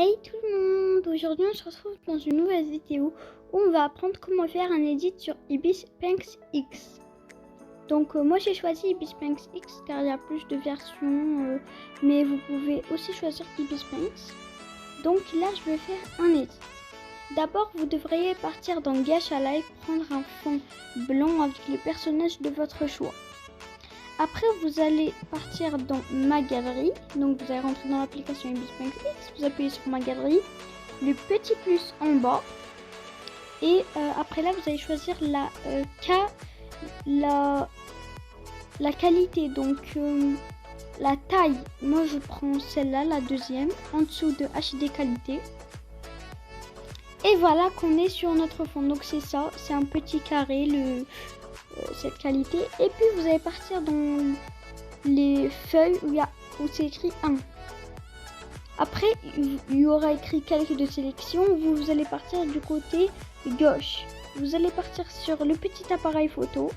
Hey tout le monde, aujourd'hui on se retrouve dans une nouvelle vidéo où on va apprendre comment faire un edit sur Ibis Sphinx X. Donc moi j'ai choisi Ibis Sphinx X car il y a plus de versions, mais vous pouvez aussi choisir Ibis Sphinx. Donc là je vais faire un edit. D'abord vous devriez partir dans Gacha Live, prendre un fond blanc avec le personnage de votre choix. Après, vous allez partir dans ma galerie. Donc, vous allez rentrer dans l'application Ibis Sphinx X. Vous appuyez sur ma galerie, le petit plus en bas. Et après là, vous allez choisir la qualité. Donc, la taille. Moi, je prends celle-là, la deuxième, en dessous de HD qualité. Et voilà qu'on est sur notre fond. Donc, c'est ça. C'est un petit carré, cette qualité, et puis vous allez partir dans les feuilles où c'est écrit 1. Après il y aura écrit calque de sélection. Vous allez partir du côté gauche, vous allez partir sur le petit appareil photo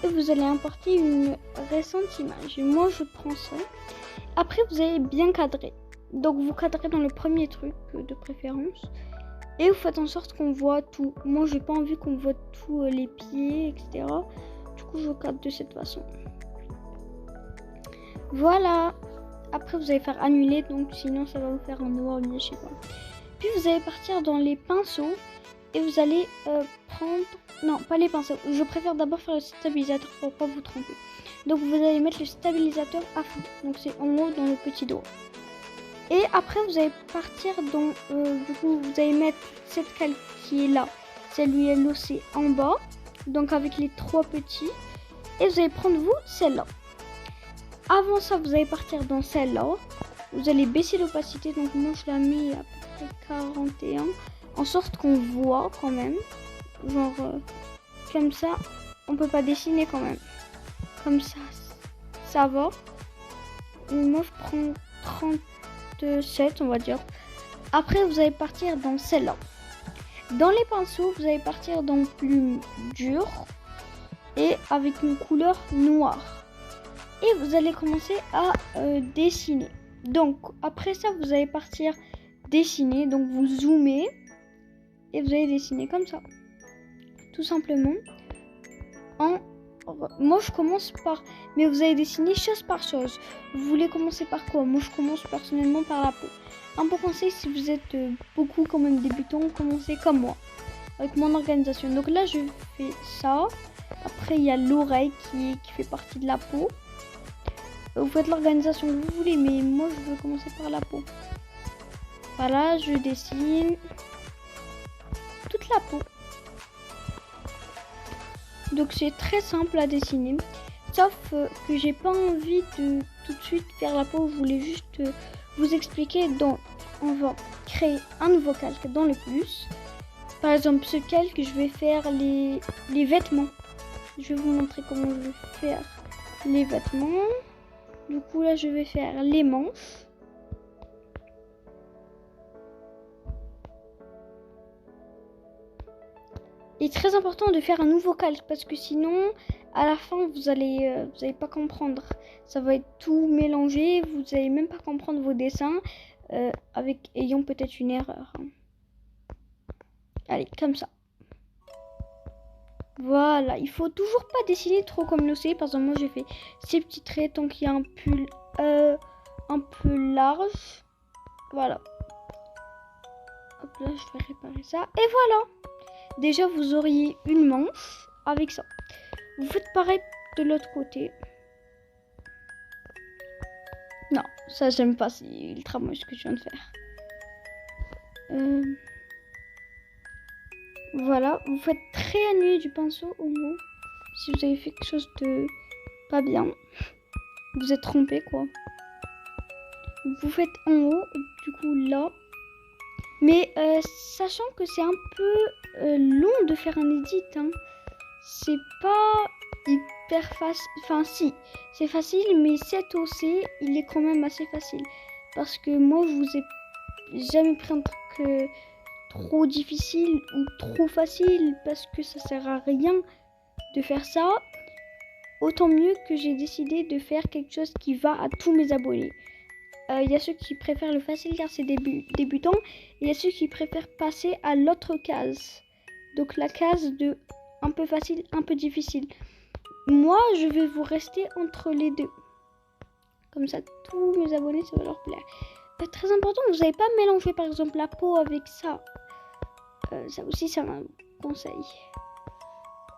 et vous allez importer une récente image. Moi je prends ça. Après vous allez bien cadrer, donc vous cadrez dans le premier truc de préférence. Et vous faites en sorte qu'on voit tout. Moi, j'ai pas envie qu'on voit tous les pieds, etc. Du coup, je cadre de cette façon. Voilà. Après, vous allez faire annuler. Donc, sinon, ça va vous faire un noir, je sais pas. Puis, vous allez partir dans les pinceaux. Et vous allez prendre... Non, pas les pinceaux. Je préfère d'abord faire le stabilisateur pour pas vous tromper. Donc, vous allez mettre le stabilisateur à fond. Donc, c'est en haut dans le petit doigt. Et après, vous allez partir dans... du coup, vous allez mettre cette calque qui est là. Celle-là, c'est en bas. Donc, avec les trois petits. Et vous allez prendre, vous, celle-là. Avant ça, vous allez partir dans celle-là. Vous allez baisser l'opacité. Donc, moi, je la mets à peu près 41. En sorte qu'on voit quand même. Genre, comme ça, on peut pas dessiner quand même. Comme ça, ça va. Et moi, je prends 37, on va dire. Après, vous allez partir dans celle-là. Dans les pinceaux, vous allez partir dans plume dure et avec une couleur noire. Et vous allez commencer à dessiner. Donc, après ça, vous allez partir dessiner. Donc, vous zoomez et vous allez dessiner comme ça. Tout simplement. Moi, je commence par... Mais vous allez dessiner chose par chose. Vous voulez commencer par quoi? Moi, je commence personnellement par la peau. Un bon conseil, si vous êtes beaucoup quand même débutants, commencez comme moi. Avec mon organisation. Donc là, je fais ça. Après, il y a l'oreille qui fait partie de la peau. Vous faites l'organisation que vous voulez. Mais moi, je veux commencer par la peau. Voilà, je dessine toute la peau. Donc c'est très simple à dessiner, sauf que j'ai pas envie de tout de suite faire la peau. Je voulais juste vous expliquer. Donc on va créer un nouveau calque dans le plus. Par exemple, ce calque, je vais faire les vêtements. Je vais vous montrer comment je vais faire les vêtements. Du coup là, je vais faire les manches. Il est très important de faire un nouveau calque parce que sinon, à la fin, vous allez pas comprendre. Ça va être tout mélangé. Vous n'allez même pas comprendre vos dessins ayant peut-être une erreur. Allez, comme ça. Voilà. Il faut toujours pas dessiner trop comme l'océan. Par exemple, moi, j'ai fait ces petits traits tant qu'il y a un pull un peu large. Voilà. Hop là, je vais réparer ça. Et voilà. Déjà, vous auriez une manche avec ça. Vous faites pareil de l'autre côté. Non, ça j'aime pas, c'est ultra moche ce que je viens de faire. Voilà, vous faites très annuler du pinceau au haut. Si vous avez fait quelque chose de pas bien, vous êtes trompé quoi. Vous faites en haut, du coup là. Mais sachant que c'est un peu long de faire un edit, hein. C'est pas hyper facile. Enfin si, c'est facile, mais cet OC, il est quand même assez facile. Parce que moi, je vous ai jamais pris un truc trop difficile ou trop facile. Parce que ça sert à rien de faire ça. Autant mieux que j'ai décidé de faire quelque chose qui va à tous mes abonnés. il y a ceux qui préfèrent le facile car c'est débutant. Il y a ceux qui préfèrent passer à l'autre case. Donc la case de un peu facile, un peu difficile. Moi, je vais vous rester entre les deux. Comme ça, tous mes abonnés, ça va leur plaire. Très important, vous n'avez pas mélangé par exemple la peau avec ça. Ça aussi, c'est un conseil.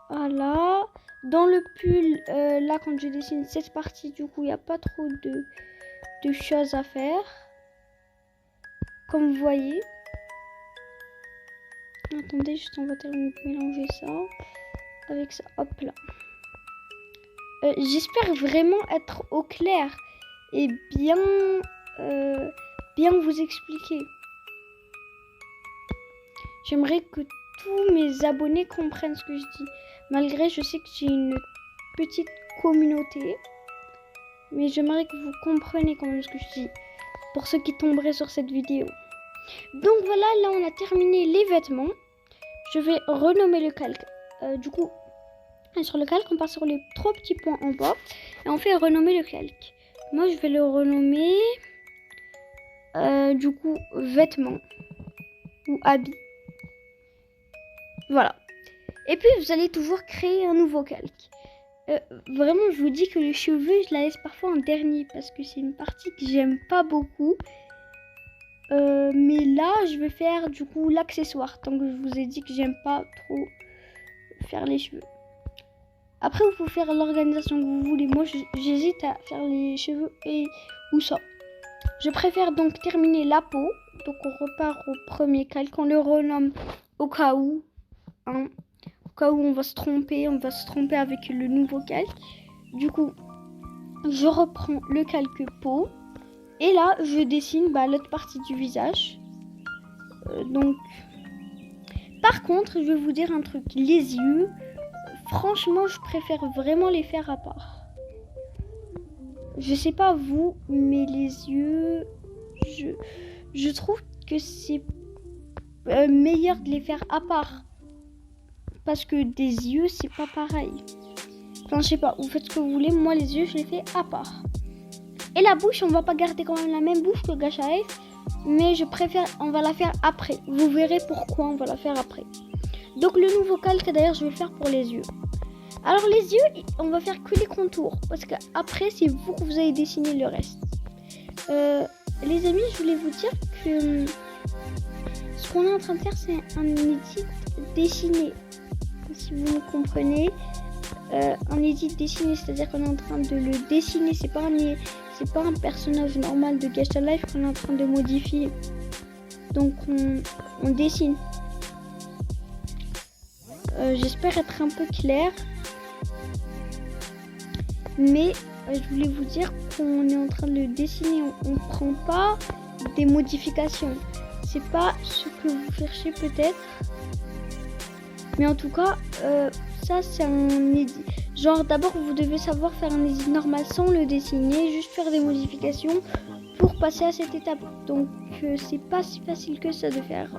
Voilà. Dans le pull, là, quand je dessine cette partie, du coup, il n'y a pas trop de choses à faire. Comme vous voyez. Attendez, juste on va mélanger ça avec ça. Hop là. J'espère vraiment être au clair et bien vous expliquer. J'aimerais que tous mes abonnés comprennent ce que je dis. Malgré, je sais que j'ai une petite communauté. Mais j'aimerais que vous compreniez quand même ce que je dis. Pour ceux qui tomberaient sur cette vidéo. Donc voilà, là on a terminé les vêtements. Je vais renommer le calque. Du coup, sur le calque, on passe sur les 3 petits points en bas. Et on fait renommer le calque. Moi, je vais le renommer... du coup, vêtements. Ou habits. Voilà. Et puis, vous allez toujours créer un nouveau calque. Vraiment, je vous dis que les cheveux, je la laisse parfois en dernier. Parce que c'est une partie que j'aime pas beaucoup. Mais là, je vais faire du coup l'accessoire. Tant que je vous ai dit que j'aime pas trop faire les cheveux. Après, vous pouvez faire l'organisation que vous voulez. Moi, j'hésite à faire les cheveux ou ça. Je préfère donc terminer la peau. Donc, on repart au premier calque. On le renomme au cas où. Hein, au cas où on va se tromper. On va se tromper avec le nouveau calque. Du coup, je reprends le calque peau. Et là, je dessine l'autre partie du visage. Donc, par contre, je vais vous dire un truc. Les yeux, franchement, je préfère vraiment les faire à part. Je sais pas vous, mais les yeux, je trouve que c'est meilleur de les faire à part. Parce que des yeux, c'est pas pareil. Enfin, je sais pas, vous faites ce que vous voulez. Moi, les yeux, je les fais à part. Et la bouche, on va pas garder quand même la même bouche que Gachaef, mais je préfère, on va la faire après. Vous verrez pourquoi on va la faire après. Donc le nouveau calque, d'ailleurs, je vais le faire pour les yeux. Alors les yeux, on va faire que les contours, parce qu'après, c'est vous que vous allez dessiner le reste. Les amis, je voulais vous dire que ce qu'on est en train de faire, c'est un edit dessiné. Si vous me comprenez, un edit dessiné, c'est-à-dire qu'on est en train de le dessiner, c'est pas un personnage normal de Gacha Life qu'on est en train de modifier. Donc on dessine. J'espère être un peu clair. Mais je voulais vous dire qu'on est en train de le dessiner. On prend pas des modifications. C'est pas ce que vous cherchez peut-être. Mais en tout cas, ça c'est un edit. Genre d'abord vous devez savoir faire un edit normal sans le dessiner, juste faire des modifications pour passer à cette étape. Donc c'est pas si facile que ça de faire,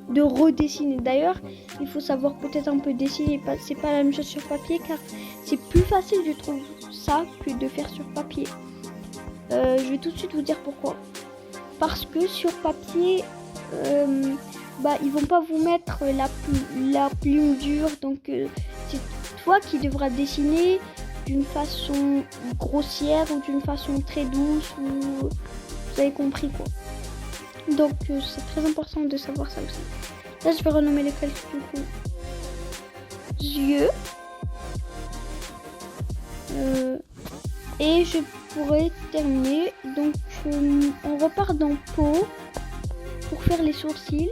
de redessiner. D'ailleurs, il faut savoir peut-être un peu dessiner. C'est pas la même chose sur papier car c'est plus facile, je trouve, ça que de faire sur papier. Je vais tout de suite vous dire pourquoi. Parce que sur papier, ils vont pas vous mettre la plume dure, donc c'est toi qui devras dessiner d'une façon grossière ou d'une façon très douce, ou vous avez compris quoi. Donc c'est très important de savoir ça aussi. Là je vais renommer les calques du coup. Yeux. Et je pourrais terminer. Donc on repart dans peau pour faire les sourcils.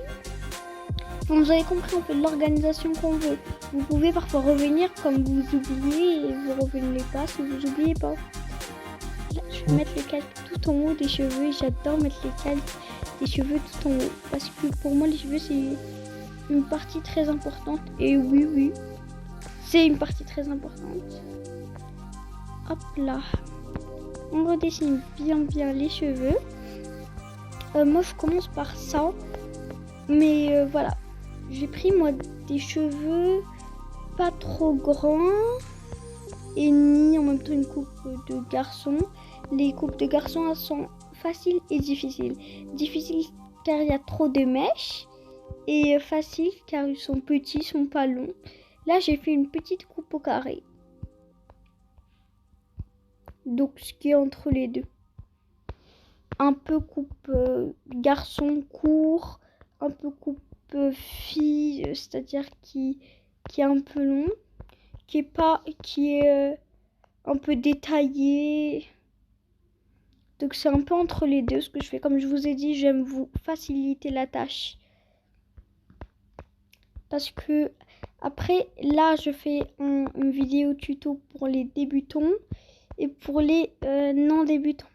Donc, vous avez compris, on fait de l'organisation qu'on veut. Vous pouvez parfois revenir comme vous oubliez et vous revenez pas si vous oubliez pas. Là, je vais mettre le calque tout en haut des cheveux et j'adore mettre les calques des cheveux tout en haut. Parce que pour moi, les cheveux, c'est une partie très importante. Et oui, c'est une partie très importante. Hop là. On redessine bien les cheveux. Moi, je commence par ça. Mais voilà. J'ai pris moi des cheveux pas trop grands et ni en même temps une coupe de garçon. Les coupes de garçon elles sont facile et difficile. Difficile car il y a trop de mèches et facile car ils sont petits, ils sont pas longs. Là j'ai fait une petite coupe au carré. Donc ce qui est entre les deux. Un peu coupe garçon court, un peu coupe fille, c'est-à-dire qui est un peu long, qui est un peu détaillé. Donc c'est un peu entre les deux ce que je fais. Comme je vous ai dit, j'aime vous faciliter la tâche. Parce que après, là, je fais une vidéo tuto pour les débutants et pour les non-débutants.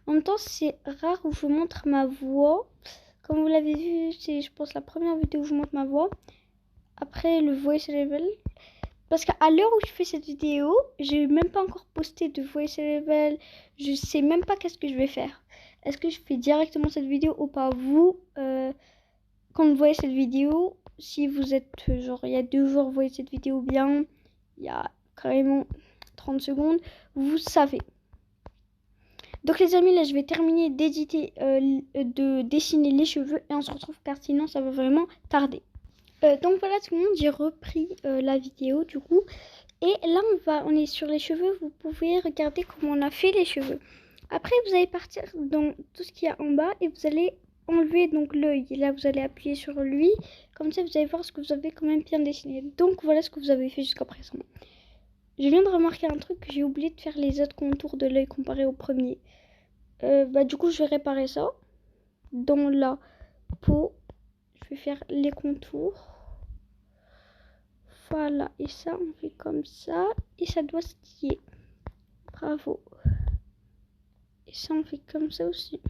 En même temps, c'est rare où je montre ma voix. Comme vous l'avez vu, c'est, je pense, la première vidéo où je montre ma voix. Après, le voice level. Parce qu'à l'heure où je fais cette vidéo, j'ai même pas encore posté de voice level. Je sais même pas qu'est-ce que je vais faire. Est-ce que je fais directement cette vidéo ou pas? Vous, quand vous voyez cette vidéo, si vous êtes genre il y a 2 jours, vous voyez cette vidéo bien, il y a carrément 30 secondes, vous savez. Donc les amis, là je vais terminer d'éditer, de dessiner les cheveux et on se retrouve car sinon ça va vraiment tarder. Donc voilà tout le monde, j'ai repris la vidéo du coup. Et là on est sur les cheveux, vous pouvez regarder comment on a fait les cheveux. Après vous allez partir dans tout ce qu'il y a en bas et vous allez enlever donc l'œil. Et là vous allez appuyer sur lui, comme ça vous allez voir ce que vous avez quand même bien dessiné. Donc voilà ce que vous avez fait jusqu'à présent. Je viens de remarquer un truc, que j'ai oublié de faire les autres contours de l'œil comparé au premier. Du coup je vais réparer ça. Dans la peau, je vais faire les contours. Voilà, et ça on fait comme ça, et ça doit se lier. Bravo. Et ça on fait comme ça aussi.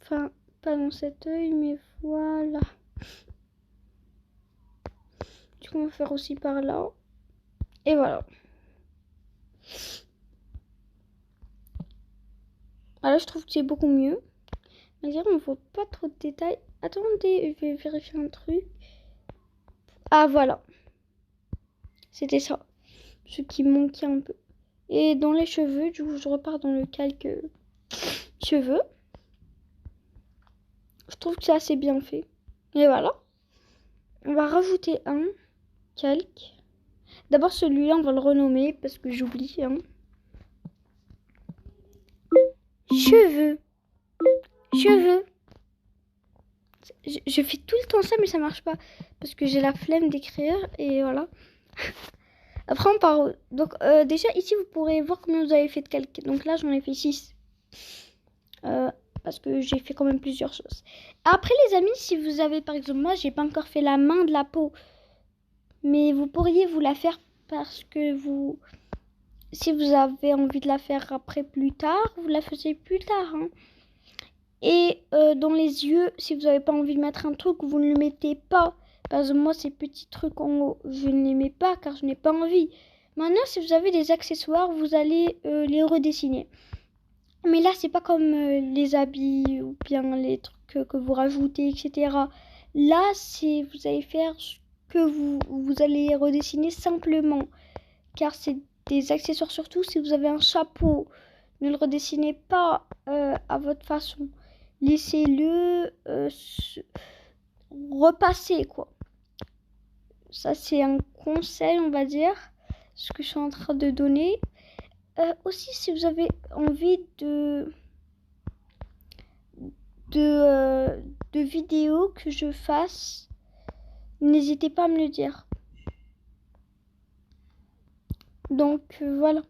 Enfin, pas dans cet œil, mais voilà. Du coup on va faire aussi par là. Et voilà. Alors je trouve que c'est beaucoup mieux. On dirait on voit pas trop de détails. Attendez, je vais vérifier un truc. Ah voilà. C'était ça. Ce qui manquait un peu. Et dans les cheveux, du coup je repars dans le calque cheveux. Je trouve que c'est assez bien fait. Et voilà. On va rajouter un calque. D'abord celui-là, on va le renommer parce que j'oublie. Hein. Cheveux. Cheveux. Je fais tout le temps ça, mais ça marche pas. Parce que j'ai la flemme d'écrire. Et voilà. Après, on part. Donc, déjà, ici, vous pourrez voir combien vous avez fait de calques. Donc là, j'en ai fait 6. Parce que j'ai fait quand même plusieurs choses. Après, les amis, si vous avez, par exemple, moi, j'ai pas encore fait la main de la peau. Mais vous pourriez vous la faire parce que vous... Si vous avez envie de la faire après plus tard, vous la faisiez plus tard. Hein. Et dans les yeux, si vous n'avez pas envie de mettre un truc, vous ne le mettez pas. Parce que moi, ces petits trucs en haut, je ne les mets pas car je n'ai pas envie. Maintenant, si vous avez des accessoires, vous allez les redessiner. Mais là, c'est pas comme les habits ou bien les trucs que vous rajoutez, etc. Là, c'est vous allez faire ce que vous allez redessiner simplement. Car c'est des accessoires surtout. Si vous avez un chapeau, ne le redessinez pas à votre façon. Laissez-le repasser, quoi. Ça, c'est un conseil, on va dire, ce que je suis en train de donner. Aussi, si vous avez envie de vidéos que je fasse, n'hésitez pas à me le dire. Donc, voilà.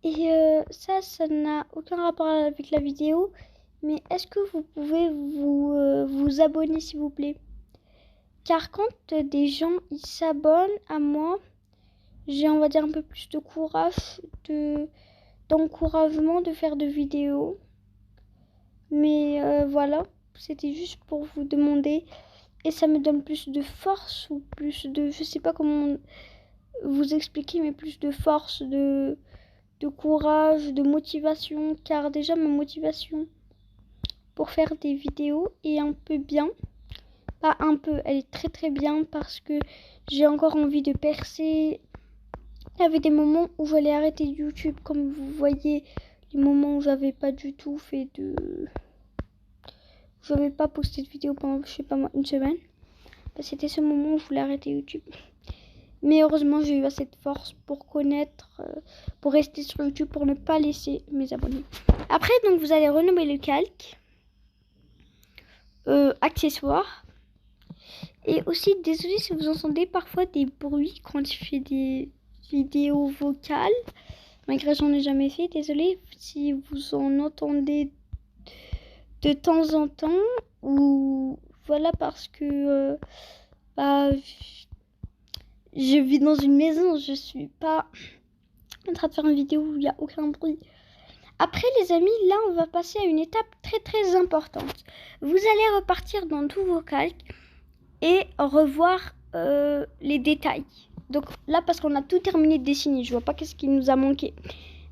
Et ça n'a aucun rapport avec la vidéo. Mais est-ce que vous pouvez vous abonner, s'il vous plaît? Car quand des gens ils s'abonnent à moi, j'ai, on va dire, un peu plus de courage, d'encouragement de faire de vidéos. Mais voilà, c'était juste pour vous demander. Et ça me donne plus de force ou plus de... Je sais pas comment vous expliquer, mais plus de force, de courage, de motivation. Car déjà, ma motivation pour faire des vidéos est un peu bien. Pas un peu, elle est très très bien parce que j'ai encore envie de percer. Il y avait des moments où j'allais arrêter YouTube, comme vous voyez les moments où j'avais pas du tout fait de... J'avais pas posté de vidéo pendant, je sais pas moi, une semaine. Bah, c'était ce moment où je voulais arrêter YouTube. Mais heureusement, j'ai eu assez de force pour connaître, pour rester sur YouTube, pour ne pas laisser mes abonnés. Après, donc, vous allez renommer le calque. Accessoires. Et aussi, désolé si vous entendez parfois des bruits quand je fais des vidéos vocales. Malgré j'en ai jamais fait, désolé si vous en entendez de temps en temps. Ou voilà, parce que je vis dans une maison, je suis pas en train de faire une vidéo où il n'y a aucun bruit. Après les amis, là on va passer à une étape très très importante. Vous allez repartir dans tous vos calques et revoir les détails. Donc là, parce qu'on a tout terminé de dessiner, je vois pas qu'est-ce qui nous a manqué.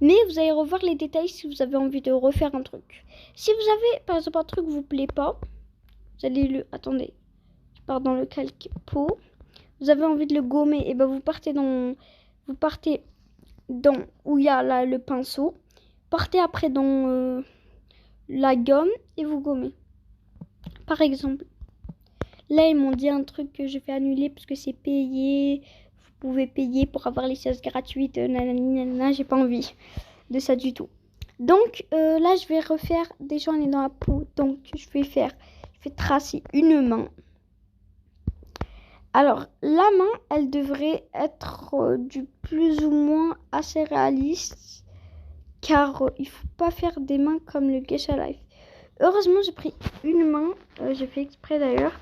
Mais vous allez revoir les détails si vous avez envie de refaire un truc. Si vous avez par exemple un truc qui vous plaît pas, vous allez le... Attendez, je pars dans le calque peau. Vous avez envie de le gommer, et ben vous partez dans où il y a là, le pinceau. Partez après dans la gomme et vous gommez. Par exemple, là ils m'ont dit un truc que je fais annuler parce que c'est payé. Vous pouvez payer pour avoir les choses gratuites. Nanani, nanana, j'ai pas envie de ça du tout. Donc là je vais refaire, déjà on est dans la peau. Donc je vais tracer une main. Alors, la main, elle devrait être du plus ou moins assez réaliste, car il faut pas faire des mains comme le Geisha Life. Heureusement, j'ai pris une main, j'ai fait exprès d'ailleurs,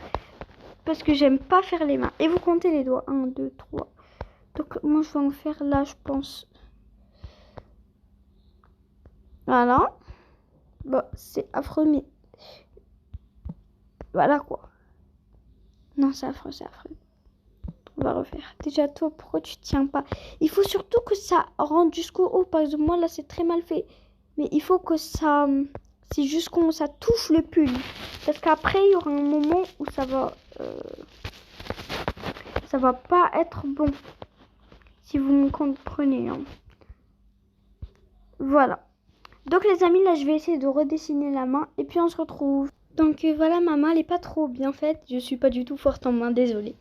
parce que j'aime pas faire les mains. Et vous comptez les doigts, 1, 2, 3. Donc, moi, je vais en faire là, je pense. Voilà. Bon, c'est affreux, mais... Voilà, quoi. Non, c'est affreux, c'est affreux. On va refaire. Déjà, toi, pourquoi tu tiens pas? Il faut surtout que ça rentre jusqu'au haut. Par exemple, moi, là, c'est très mal fait. Mais il faut que ça... C'est jusqu'au... Ça touche le pull. Parce qu'après, il y aura un moment où ça va... ça va pas être bon. Si vous me comprenez. Hein. Voilà. Donc, les amis, là, je vais essayer de redessiner la main. Et puis, on se retrouve. Donc, voilà, ma main, elle est pas trop bien faite. Je suis pas du tout forte en main. Désolée.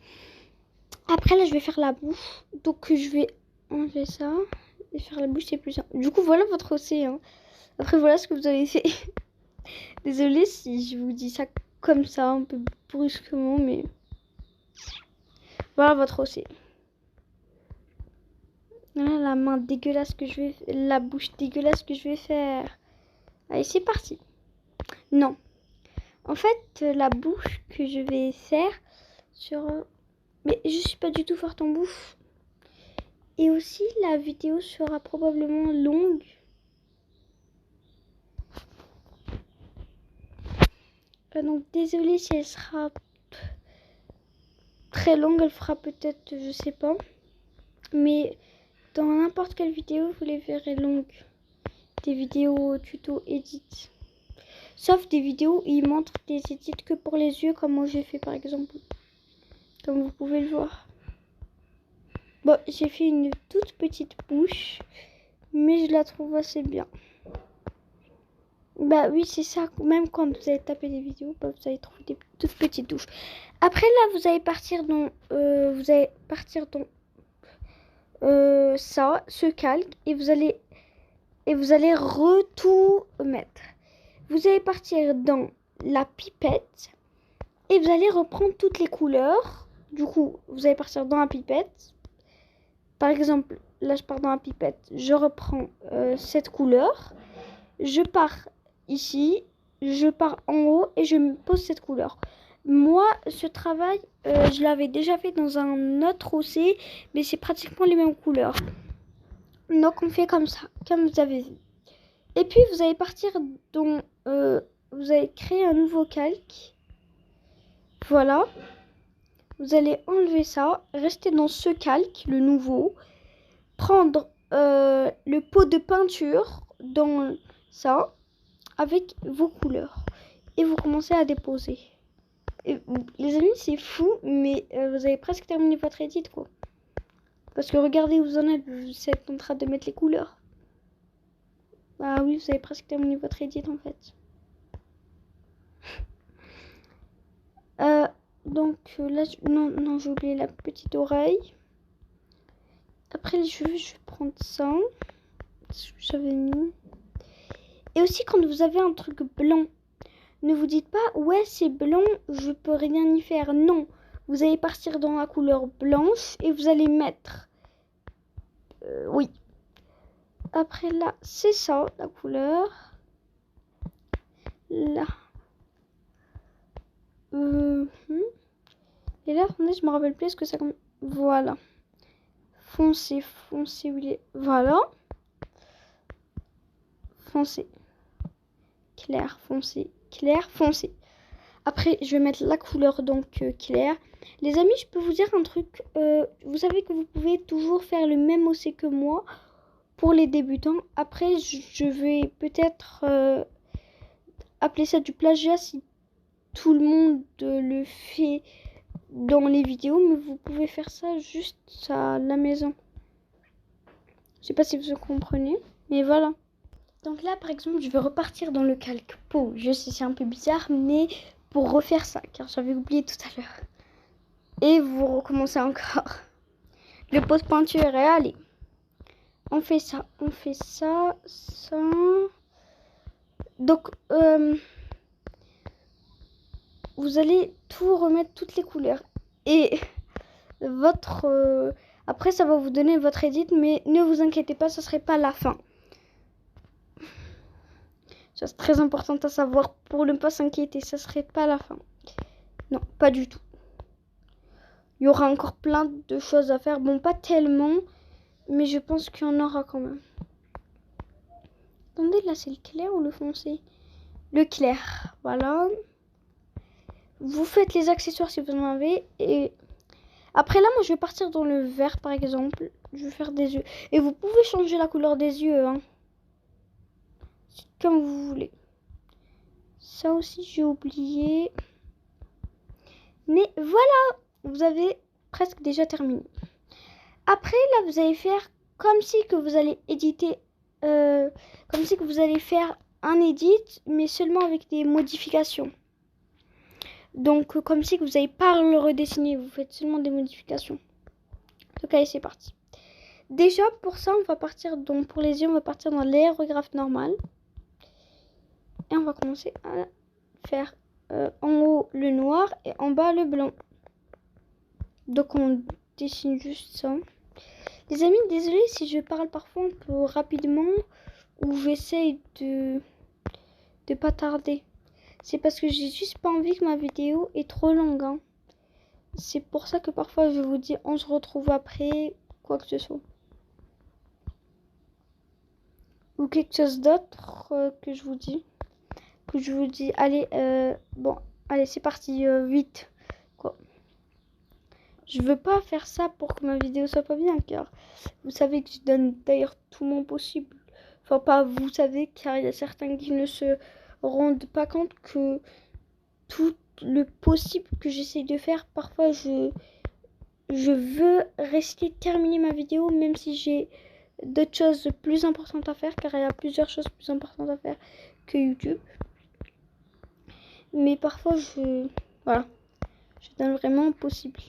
Après là je vais faire la bouche, donc je vais enlever ça et faire la bouche, c'est plus simple. Du coup voilà votre océan. Après voilà ce que vous avez fait. Désolée si je vous dis ça comme ça un peu brusquement, mais voilà votre océan. Voilà la main dégueulasse que je vais, la bouche dégueulasse que je vais faire. Allez c'est parti. Non, en fait la bouche que je vais faire sur... Mais je suis pas du tout forte en bouche. Et aussi, la vidéo sera probablement longue. Donc, désolée si elle sera très longue. Elle fera peut-être, je sais pas. Mais dans n'importe quelle vidéo, vous les verrez longues. Des vidéos tuto edit. Sauf des vidéos où ils montrent des edits que pour les yeux, comme moi j'ai fait par exemple. Comme vous pouvez le voir. Bon, j'ai fait une toute petite bouche, mais je la trouve assez bien. Bah oui, c'est ça. Même quand vous allez taper des vidéos, bah, vous allez trouver des toutes petites touches. Après là, vous allez partir dans, ça, ce calque, et vous allez tout mettre. Vous allez partir dans la pipette et vous allez reprendre toutes les couleurs. Du coup, vous allez partir dans la pipette. Par exemple, là, je pars dans la pipette. Je reprends cette couleur. Je pars ici. Je pars en haut et je me pose cette couleur. Moi, ce travail, je l'avais déjà fait dans un autre OC, mais c'est pratiquement les mêmes couleurs. Donc, on fait comme ça, comme vous avez vu. Et puis, vous allez partir dans... vous allez créer un nouveau calque. Voilà. Vous allez enlever ça, rester dans ce calque, le nouveau. Prendre le pot de peinture dans ça, avec vos couleurs. Et vous commencez à déposer. Et, les amis, c'est fou, mais vous avez presque terminé votre edit, quoi. Parce que regardez où vous en êtes, vous êtes en train de mettre les couleurs. Bah oui, vous avez presque terminé votre edit en fait. Donc là, non, j'ai oublié la petite oreille. Après les cheveux, je vais prendre ça. Ce que j'avais mis. Et aussi, quand vous avez un truc blanc, ne vous dites pas, ouais, c'est blanc, je peux rien y faire. Non, vous allez partir dans la couleur blanche et vous allez mettre. Oui. Après là, c'est ça, la couleur. Là. Et là, attendez, je me rappelle plus ce que ça comme. Voilà. Foncé, oui. Voilà. Foncé. Clair, foncé. Clair, foncé. Après, je vais mettre la couleur donc claire. Les amis, je peux vous dire un truc. Vous savez que vous pouvez toujours faire le même OC que moi pour les débutants. Après, je vais peut-être appeler ça du plagiat si tout le monde le fait dans les vidéos. Mais vous pouvez faire ça juste à la maison. Je sais pas si vous comprenez. Mais voilà. Donc là, par exemple, je vais repartir dans le calque peau. Je sais, c'est un peu bizarre, mais pour refaire ça, car j'avais oublié tout à l'heure. Et vous recommencez encore. Le pot de peinture est allez. On fait ça, ça. Donc, vous allez tout remettre, toutes les couleurs. Et votre... après, ça va vous donner votre edit, mais ne vous inquiétez pas, ça serait pas la fin. C'est très important à savoir pour ne pas s'inquiéter, ça serait pas la fin. Non, pas du tout. Il y aura encore plein de choses à faire. Bon, pas tellement, mais je pense qu'il y en aura quand même. Attendez, là, c'est le clair ou le foncé? Le clair, voilà. Vous faites les accessoires si vous en avez. Et après, là, moi, je vais partir dans le vert, par exemple. Je vais faire des yeux. Et vous pouvez changer la couleur des yeux, hein. Comme vous voulez. Ça aussi, j'ai oublié. Mais voilà, vous avez presque déjà terminé. Après, là, vous allez faire comme si que vous allez éditer, comme si que vous allez faire un edit, mais seulement avec des modifications. Donc, comme si que vous n'allez pas le redessiner, vous faites seulement des modifications. Donc, allez, c'est parti. Déjà, pour ça, on va partir, donc pour les yeux, on va partir dans l'aérographe normal. Et on va commencer à faire en haut le noir et en bas le blanc. Donc, on dessine juste ça. Les amis, désolé si je parle parfois un peu rapidement ou j'essaye de pas tarder. C'est parce que j'ai juste pas envie que ma vidéo est trop longue. Hein. C'est pour ça que parfois je vous dis on se retrouve après, quoi que ce soit. Ou quelque chose d'autre que je vous dis. Que je vous dis, allez, bon, allez, c'est parti, vite. Quoi. Je veux pas faire ça pour que ma vidéo soit pas bien, car vous savez que je donne d'ailleurs tout mon possible. Enfin, pas vous savez, car il y a certains qui ne se rendent pas compte que tout le possible que j'essaye de faire, parfois je veux rester terminer ma vidéo, même si j'ai d'autres choses plus importantes à faire, car il y a plusieurs choses plus importantes à faire que YouTube. Mais parfois, voilà, je donne vraiment au possible.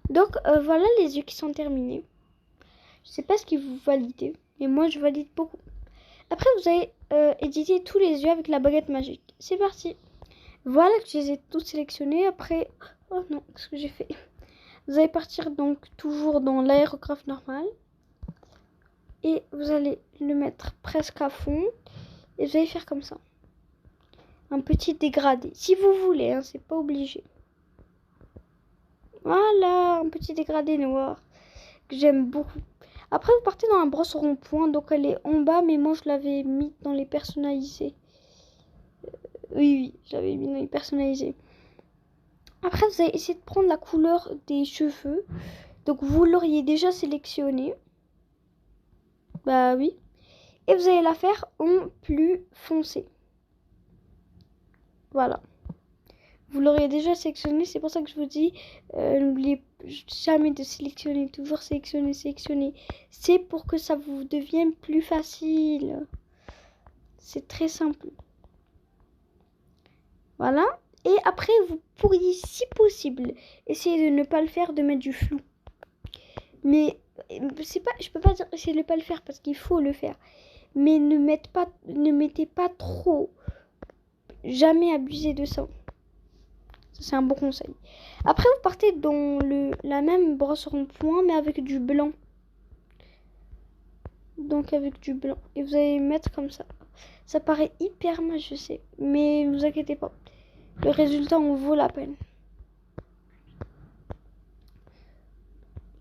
Donc, voilà les yeux qui sont terminés. Je sais pas ce que vous validez, mais moi, je valide beaucoup. Après, vous allez éditer tous les yeux avec la baguette magique. C'est parti. Voilà que je les ai tous sélectionnés. Après, oh non, qu'est-ce que j'ai fait? Vous allez partir donc toujours dans l'aérographe normal. Et vous allez le mettre presque à fond. Et vous allez faire comme ça. Un petit dégradé. Si vous voulez, hein, c'est pas obligé. Voilà, un petit dégradé noir. Que j'aime beaucoup. Après, vous partez dans la brosse rond-point. Donc, elle est en bas. Mais moi, je l'avais mis dans les personnalisés. Oui, j'avais mis dans les personnalisés. Après, vous allez essayer de prendre la couleur des cheveux. Donc, vous l'auriez déjà sélectionné. Bah oui. Et vous allez la faire en plus foncé. Voilà. vous l'aurez déjà sélectionné. C'est pour ça que je vous dis, n'oubliez jamais de sélectionner, toujours sélectionner, sélectionner. C'est pour que ça vous devienne plus facile. C'est très simple. Voilà. Et après, vous pourriez, si possible, essayer de ne pas le faire, de mettre du flou. Mais c'est pas, je peux pas dire essayer de ne pas le faire parce qu'il faut le faire. Mais ne mettez pas trop. Jamais abuser de ça. C'est un bon conseil. Après, vous partez dans la même brosse rond-point, mais avec du blanc. Donc avec du blanc. Et vous allez mettre comme ça. Ça paraît hyper moche, je sais. Mais ne vous inquiétez pas. Le résultat en vaut la peine.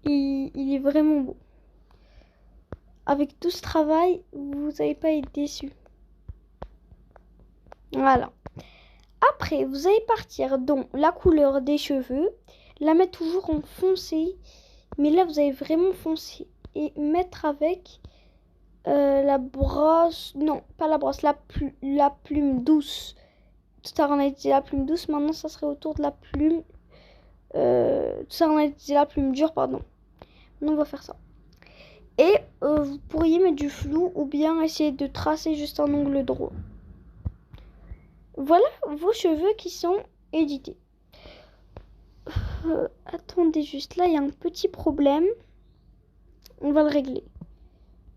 Il est vraiment beau. Avec tout ce travail, vous n'allez pas être déçus. Voilà. Après, vous allez partir dans la couleur des cheveux. La mettre toujours en foncé. Mais là, vous allez vraiment foncer. Et mettre avec la brosse... Non, pas la brosse. La plume douce. Tout à l'heure, on a utilisé la plume douce. Maintenant, ça serait autour de la plume... tout à l'heure, on a utilisé la plume dure, pardon. Maintenant, on va faire ça. Et vous pourriez mettre du flou ou bien essayer de tracer juste un angle droit. Voilà vos cheveux qui sont édités. Attendez juste, là il y a un petit problème. On va le régler.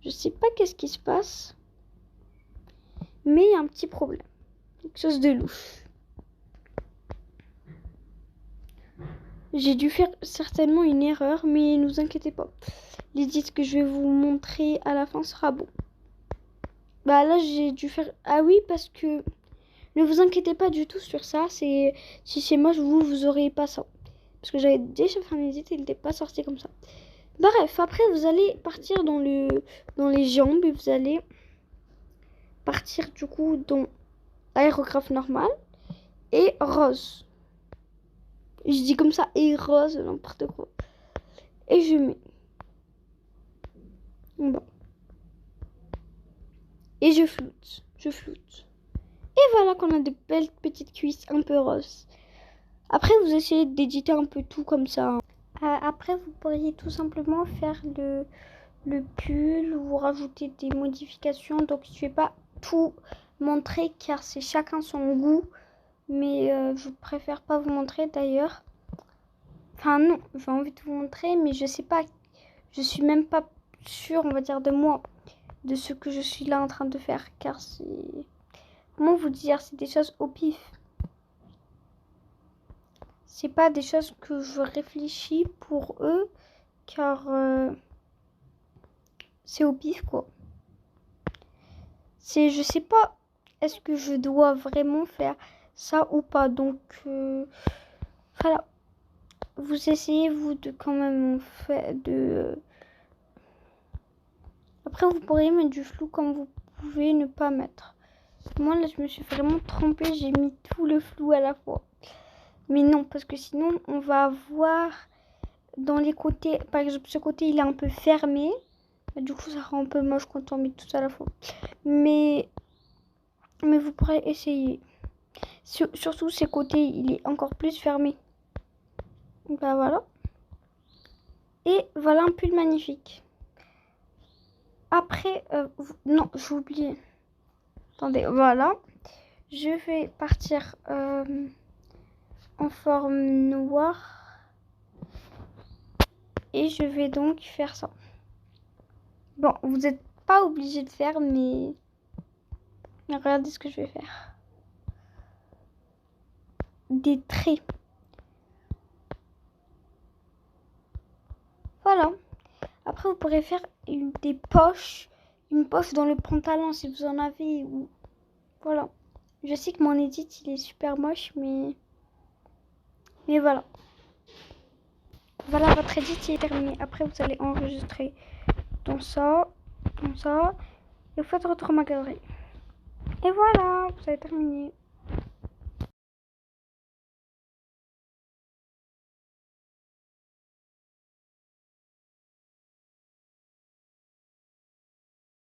Je sais pas qu'est-ce qui se passe. Mais il y a un petit problème. Quelque chose de louche. J'ai dû faire certainement une erreur, mais ne vous inquiétez pas. L'édit que je vais vous montrer à la fin sera bon. Bah là j'ai dû faire... Ah oui, parce que... Ne vous inquiétez pas du tout sur ça. Si c'est moche, vous aurez pas ça. Parce que j'avais déjà fait un edit et il n'était pas sorti comme ça. Bref, après vous allez partir dans les jambes. Et vous allez partir du coup dans l'aérographe normal. Et rose. Je dis comme ça, et rose, n'importe quoi. Et je mets. Bon. Et je floute. Je floute. Et voilà qu'on a de belles petites cuisses un peu roses. Après, vous essayez d'éditer un peu tout comme ça. Après, vous pourriez tout simplement faire le pull ou rajouter des modifications. Donc, je ne vais pas tout montrer car c'est chacun son goût. Mais je préfère pas vous montrer d'ailleurs. Enfin non, j'ai envie de vous montrer, mais je sais pas. Je suis même pas sûre, on va dire, de moi. De ce que je suis là en train de faire. Car c'est... Comment vous dire, c'est des choses au pif. C'est pas des choses que je réfléchis pour eux, car c'est au pif quoi. C'est, je sais pas, est-ce que je dois vraiment faire ça ou pas. Donc voilà, vous essayez vous de quand même faire de. Après vous pourriez mettre du flou comme vous pouvez ne pas mettre. Moi là je me suis vraiment trompée, j'ai mis tout le flou à la fois. Mais non, parce que sinon, on va avoir dans les côtés... Par exemple, ce côté, il est un peu fermé. Du coup, ça rend un peu moche quand on met tout à la fois. Mais vous pourrez essayer. Surtout, ces côtés, il est encore plus fermé. Bah voilà. Et voilà un pull magnifique. Après... non, j'ai oublié. Attendez, voilà. Je vais partir... en forme noire et je vais donc faire ça. Bon, vous n'êtes pas obligé de faire, mais regardez ce que je vais faire. Des traits. Voilà. Après, vous pourrez faire des poches, une poche dans le pantalon si vous en avez. Ou... Voilà. Je sais que mon edit il est super moche, mais voilà. Voilà, votre edit est terminé. Après, vous allez enregistrer dans ça, et vous faites retour à ma galerie. Et voilà, vous avez terminé.